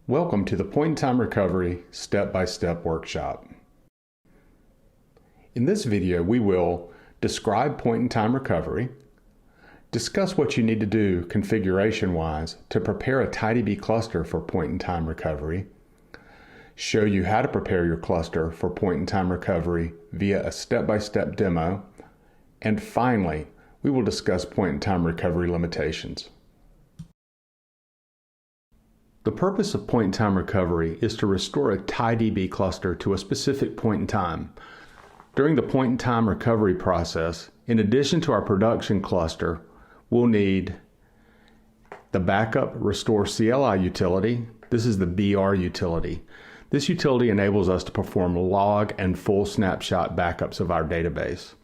Welcome to the Point-in-Time Recovery Step-by-Step Workshop. In this video, we will describe point-in-time recovery, discuss what you need to do configuration-wise to prepare a TiDB cluster for point-in-time recovery, show you how to prepare your cluster for point-in-time recovery via a step-by-step demo, and finally, we will discuss point-in-time recovery limitations. The purpose of point-in-time recovery is to restore a TiDB cluster to a specific point in time. During the point-in-time recovery process, in addition to our production cluster, we'll need the backup restore CLI utility. This is the BR utility. This utility enables us to perform log and full snapshot backups of our database.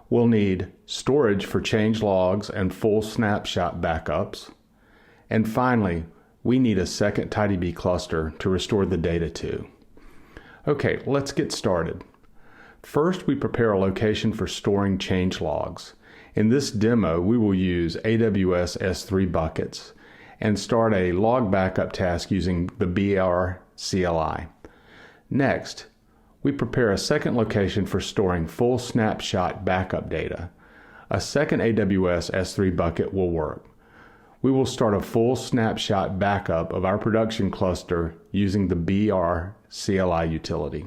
We'll need storage for change logs and full snapshot backups. And finally, we need a second TiDB cluster to restore the data to. Okay, let's get started. First, we prepare a location for storing change logs. In this demo, we will use AWS S3 buckets and start a log backup task using the BR CLI. Next, we prepare a second location for storing full snapshot backup data. A second AWS S3 bucket will work. We will start a full snapshot backup of our production cluster using the BR CLI utility.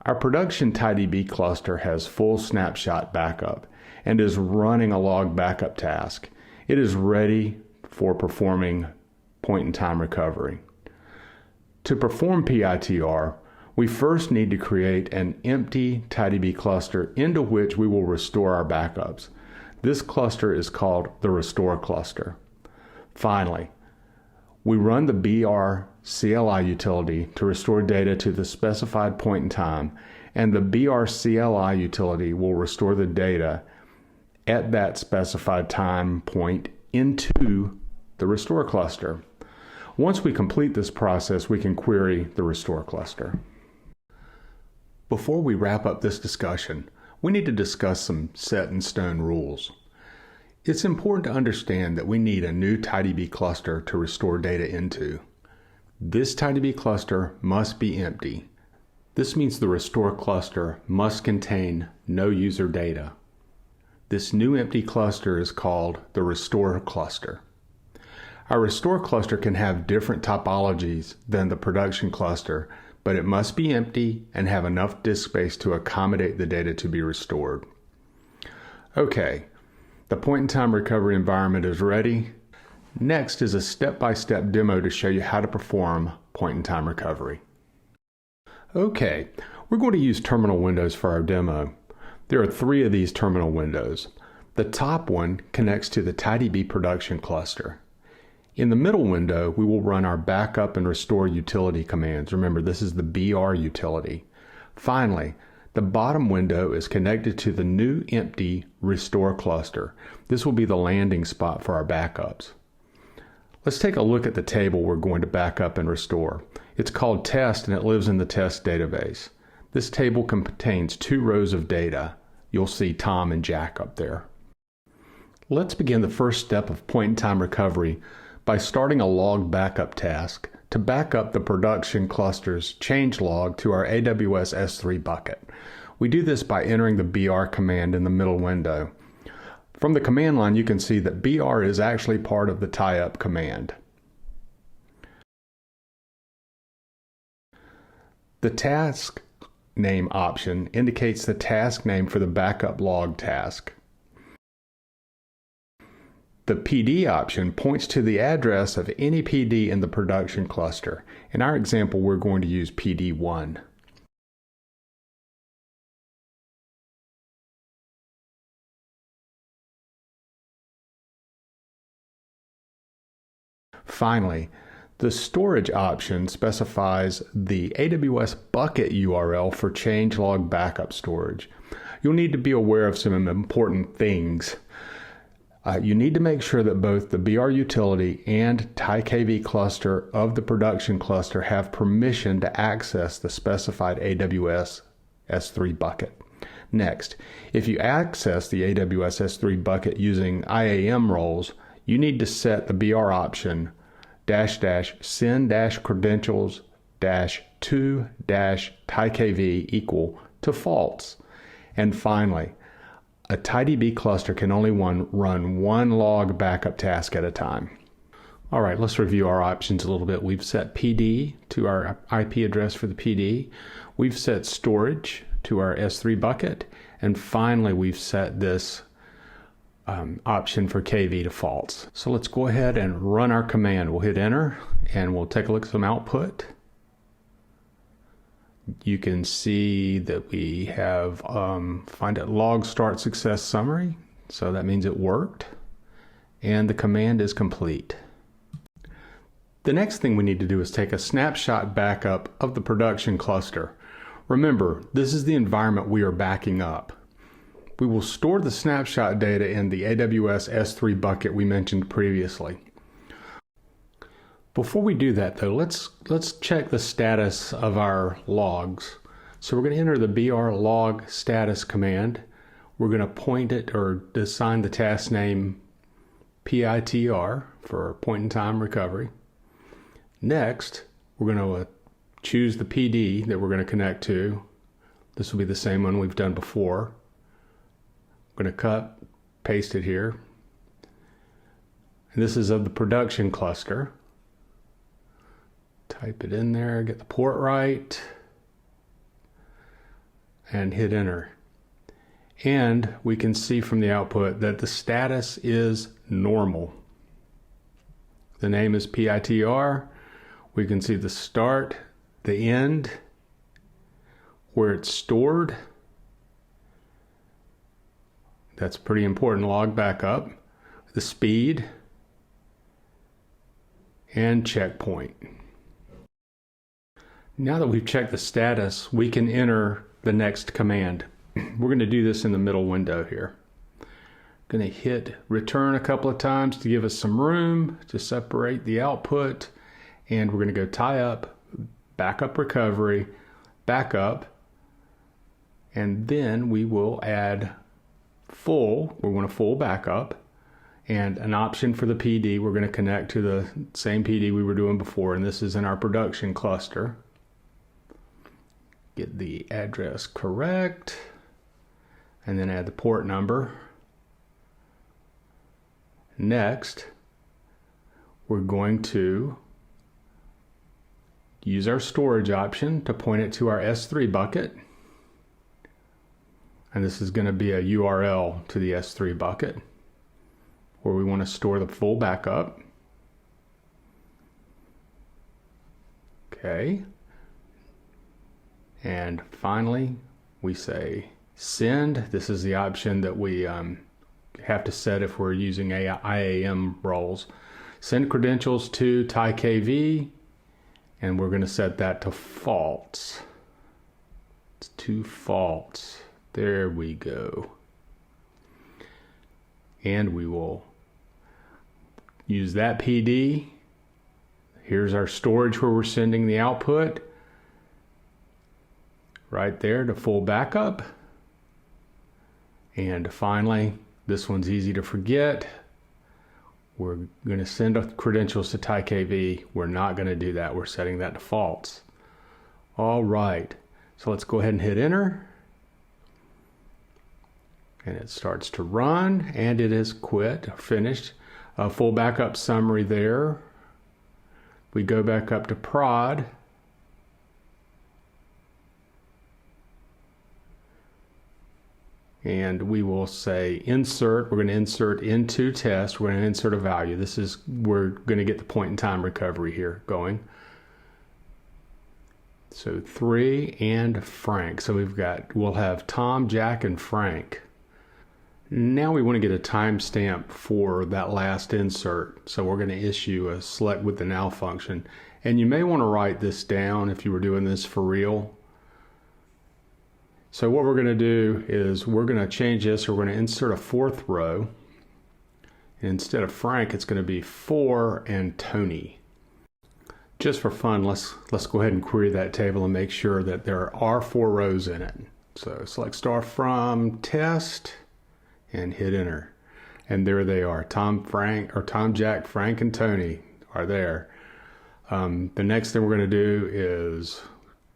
Our production TiDB cluster has full snapshot backup and is running a log backup task. It is ready for performing point-in-time recovery. To perform PITR, we first need to create an empty TiDB cluster into which we will restore our backups. This cluster is called the restore cluster. Finally, we run the BR CLI utility to restore data to the specified point in time, and the BR CLI utility will restore the data at that specified time point into the restore cluster. Once we complete this process, we can query the restore cluster. Before we wrap up this discussion, we need to discuss some set-in-stone rules. It's important to understand that we need a new TiDB cluster to restore data into. This TiDB cluster must be empty. This means the restore cluster must contain no user data. This new empty cluster is called the restore cluster. Our restore cluster can have different topologies than the production cluster, but it must be empty and have enough disk space to accommodate the data to be restored. Okay, the point-in-time recovery environment is ready. Next is a step-by-step demo to show you how to perform point-in-time recovery. Okay, we're going to use terminal windows for our demo. There are 3 of these terminal windows. The top one connects to the TiDB production cluster. In the middle window, we will run our backup and restore utility commands. Remember, this is the BR utility. Finally, the bottom window is connected to the new empty restore cluster. This will be the landing spot for our backups. Let's take a look at the table we're going to back up and restore. It's called test and it lives in the test database. This table contains 2 rows of data. You'll see Tom and Jack up there. Let's begin the first step of point-in-time recovery by starting a log backup task to back up the production cluster's change log to our AWS S3 bucket. We do this by entering the BR command in the middle window. From the command line, you can see that BR is actually part of the tie-up command. The task name option indicates the task name for the backup log task. The PD option points to the address of any PD in the production cluster. In our example, we're going to use PD1. Finally, the storage option specifies the AWS bucket URL for changelog backup storage. You'll need to be aware of some important things. You need to make sure that both the BR utility and TiKV cluster of the production cluster have permission to access the specified AWS S3 bucket. Next, if you access the AWS S3 bucket using IAM roles, you need to set the BR option send credentials to TiKV equal to false. And finally, a TiDB cluster can only run one log backup task at a time. All right, let's review our options a little bit. We've set PD to our IP address for the PD. We've set storage to our S3 bucket. And finally, we've set this option for KV to false. So let's go ahead and run our command. We'll hit enter and we'll take a look at some output. You can see that we have find it log start success summary. So that means it worked. And the command is complete. The next thing we need to do is take a snapshot backup of the production cluster. Remember, this is the environment we are backing up. We will store the snapshot data in the AWS S3 bucket we mentioned previously. Before we do that though, let's check the status of our logs. So we're going to enter the br log status command. We're going to point it or assign the task name PITR for point in time recovery. Next, we're going to choose the PD that we're going to connect to. This will be the same one we've done before. I'm going to cut, paste it here. And this is of the production cluster. Type it in there, get the port right, and hit enter. And we can see from the output that the status is normal. The name is PITR. We can see the start, the end, where it's stored. That's pretty important log backup. The speed, and checkpoint. Now that we've checked the status, we can enter the next command. We're going to do this in the middle window here. Going to hit return a couple of times to give us some room to separate the output. And we're going to go tie up, backup recovery, backup, and then we will add full. We want a full backup and an option for the PD. We're going to connect to the same PD we were doing before, and this is in our production cluster. Get the address correct and then add the port number. Next, we're going to use our storage option to point it to our S3 bucket. And this is going to be a URL to the S3 bucket where we want to store the full backup. Okay. And finally, we say send. This is the option that we have to set if we're using IAM roles. Send credentials to TiKV, and we're going to set that to false. It's to false. There we go. And we will use that PD. Here's our storage where we're sending the output. Right there to full backup. And finally, this one's easy to forget. We're going to send credentials to TiKV. We're not going to do that. We're setting that to false. All right. So let's go ahead and hit enter. And it starts to run, and it is finished. A full backup summary there. We go back up to prod. And we will say insert. We're going to insert into test. We're going to insert a value. We're going to get the point in time recovery here going. So 3 and Frank. So we'll have Tom, Jack, and Frank. Now we want to get a timestamp for that last insert. So we're going to issue a select with the now function. And you may want to write this down if you were doing this for real. So what we're going to do is we're going to change this. We're going to insert a 4th row. And instead of Frank, it's going to be 4 and Tony. Just for fun, let's go ahead and query that table and make sure that there are 4 rows in it. So select star from test and hit enter. And there they are. Tom, Jack, Frank, and Tony are there. The next thing we're going to do is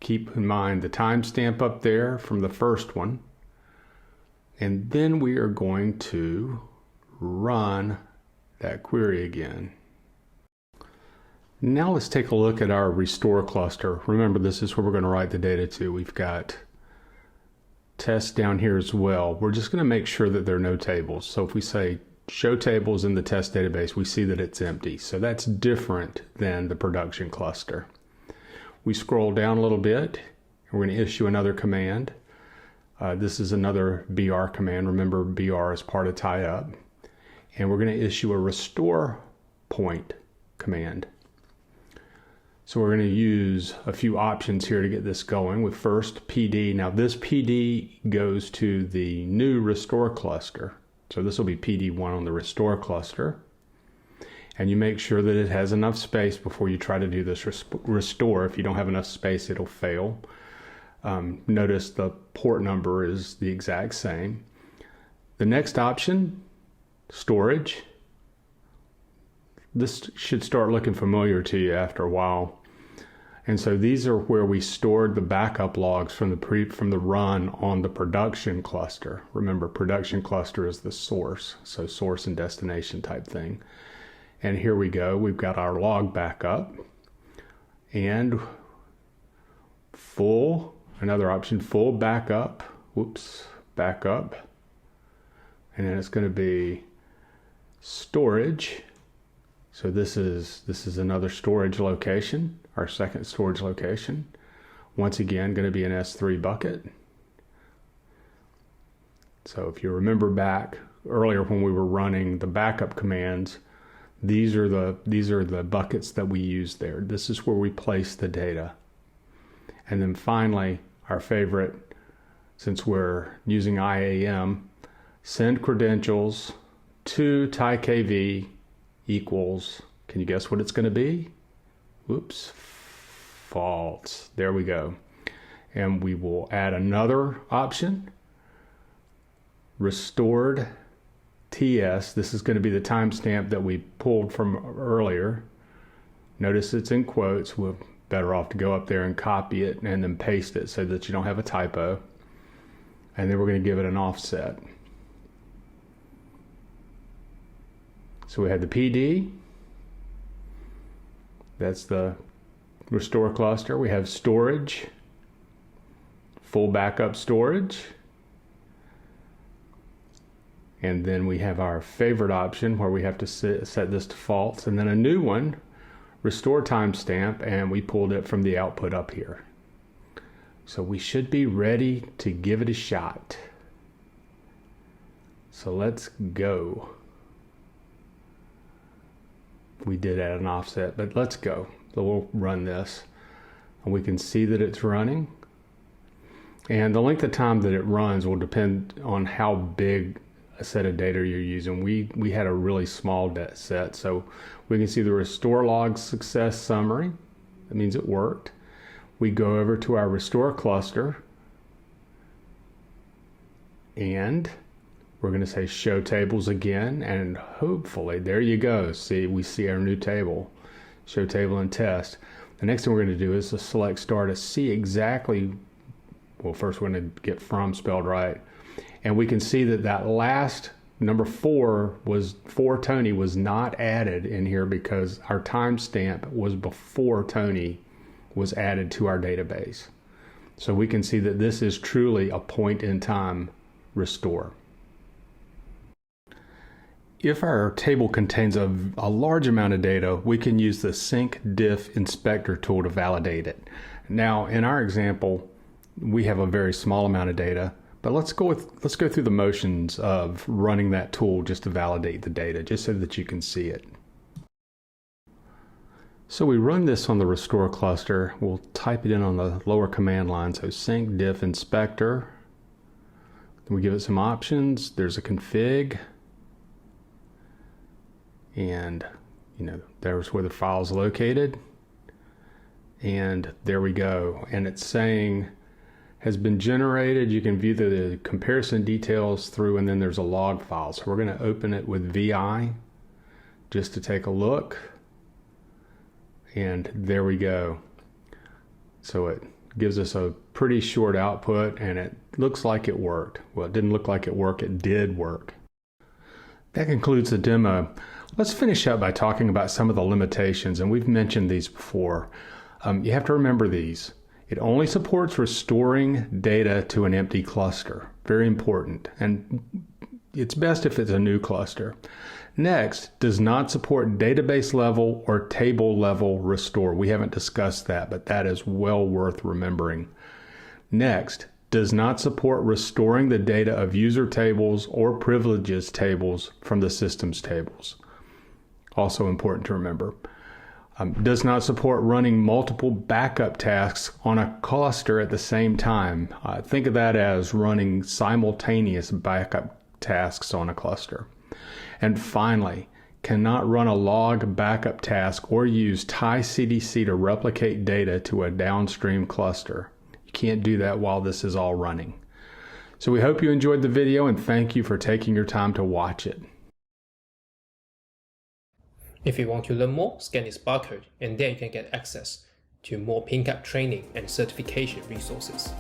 keep in mind the timestamp up there from the first one. And then we are going to run that query again. Now let's take a look at our restore cluster. Remember, this is where we're going to write the data to. We've got tests down here as well. We're just going to make sure that there are no tables. So if we say show tables in the test database, we see that it's empty. So that's different than the production cluster. We scroll down a little bit, and we're going to issue another command. This is another BR command. Remember, BR is part of tie up. And we're going to issue a restore point command. So we're going to use a few options here to get this going. With first PD. Now this PD goes to the new restore cluster. So this will be PD1 on the restore cluster. And you make sure that it has enough space before you try to do this restore. If you don't have enough space, it'll fail. Notice the port number is the exact same. The next option, storage. This should start looking familiar to you after a while. And so these are where we stored the backup logs from the run on the production cluster. Remember, production cluster is the source, so source and destination type thing. And here we go. We've got our log backup and full, another option, full backup. Whoops, backup. And then it's going to be storage. So this is another storage location, our second storage location. Once again, going to be an S3 bucket. So if you remember back earlier when we were running the backup commands, these are the buckets that we use there. This is where we place the data. And then finally, our favorite, since we're using IAM, send credentials to TiKV equals, can you guess what it's going to be? Whoops, false. There we go. And we will add another option, restored TS. This is going to be the timestamp that we pulled from earlier. Notice it's in quotes. We're better off to go up there and copy it and then paste it so that you don't have a typo. And then we're going to give it an offset. So we had the PD, that's the restore cluster. We have storage, full backup storage. And then we have our favorite option where we have to set this to false. And then a new one, restore timestamp, and we pulled it from the output up here. So we should be ready to give it a shot. So let's go. We did add an offset, but let's go. So we'll run this and we can see that it's running. And the length of time that it runs will depend on how big a set of data you're using. We had a really small set, so we can see the restore log success summary. That means it worked. We go over to our restore cluster and we're going to say show tables again, and hopefully, there you go. See, we see our new table, show table and test. The next thing we're going to do is to select star to see exactly, well, first we're going to get from spelled right. And we can see that that last number 4 Tony was not added in here because our timestamp was before Tony was added to our database. So we can see that this is truly a point in time restore. If our table contains a large amount of data, we can use the sync diff inspector tool to validate it. Now, in our example, we have a very small amount of data, but let's go through the motions of running that tool just to validate the data, just so that you can see it. So we run this on the restore cluster. We'll type it in on the lower command line. So sync diff inspector. Then we give it some options. There's a config. And, there's where the file's located. And there we go. And it's saying has been generated. You can view the comparison details through, and then there's a log file. So we're going to open it with VI just to take a look. and there we go. So it gives us a pretty short output, and it looks like it worked. Well, it didn't look like it worked, it did work. That concludes the demo. Let's finish up by talking about some of the limitations, and we've mentioned these before. You have to remember these. It only supports restoring data to an empty cluster. Very important, and it's best if it's a new cluster. Next, does not support database level or table level restore. We haven't discussed that, but that is well worth remembering. Next, does not support restoring the data of user tables or privileges tables from the systems tables. Also important to remember. Does not support running multiple backup tasks on a cluster at the same time. Think of that as running simultaneous backup tasks on a cluster. And finally, cannot run a log backup task or use TiCDC to replicate data to a downstream cluster. You can't do that while this is all running. So we hope you enjoyed the video, and thank you for taking your time to watch it. If you want to learn more, scan this barcode and then you can get access to more PingCAP training and certification resources.